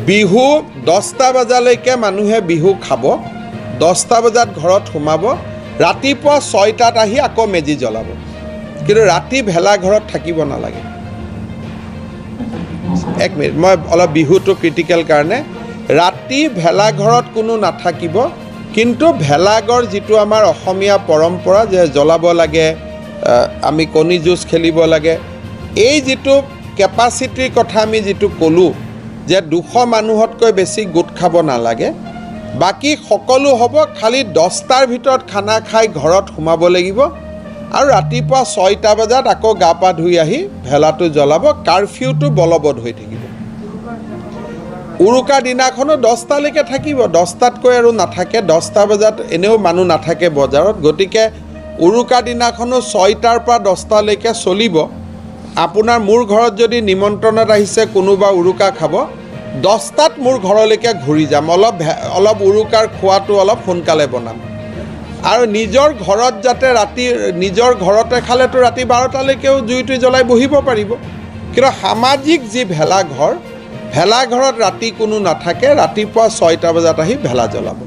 বিহু 10টা বজালৈকে মানুহে বিহু খাব, 10টা বজাত ঘৰত সোমাব, ৰাতিপুৱা 6টাত আহি আকৌ মেজি জ্বলাব। কিন্তু ৰাতি ভেলাঘৰত থাকিব নালাগে। এক মিনিট, মই অলপ বিহুটো ক্ৰিটিকেল কাৰণে, ৰাতি ভেলাঘৰত কোনো নাথাকিব, কিন্তু ভেলাঘৰ যিটো আমাৰ অসমীয়া পৰম্পৰা যে জ্বলাব লাগে, আমি কণী যুঁজ খেলিব লাগে, এই যিটো কেপাচিটিৰ কথা আমি যিটো ক'লোঁ যে 200 মানুহতকৈ বেছি গোট খাব নালাগে, বাকী সকলো হ'ব, খালি 10টাৰ ভিতৰত খানা খাই ঘৰত সোমাব লাগিব আৰু ৰাতিপুৱা 6টা বজাত আকৌ গা পা ধুই আহি ভেলাটো জ্বলাব। কাৰফিউটো বলবৎ হৈ থাকিব। উৰুকাৰ দিনাখনো 10টালৈকে থাকিব, 10টাতকৈ আৰু নাথাকে। 10টা বজাত এনেও মানুহ নাথাকে বজাৰত, গতিকে উৰুকাৰ দিনাখনো 6টাৰ পৰা 10টালৈকে চলিব। আপোনাৰ মোৰ ঘৰত যদি নিমন্ত্ৰণত আহিছে কোনোবা উৰুকা খাব, 10টাত মোৰ ঘৰলৈকে ঘূৰি যাম, অলপ উৰুকাৰ খোৱাটো অলপ সোনকালে বনাম। আৰু নিজৰ ঘৰত যাতে ৰাতি, নিজৰ ঘৰতে খালেতো ৰাতি 12টালৈকেও জুইটো জ্বলাই বহিব পাৰিব। কিন্তু সামাজিক যি ভেলাঘৰ, ভেলাঘৰত ৰাতি কোনো নাথাকে, ৰাতিপুৱা 6টা বজাত আহি ভেলা জ্বলাব।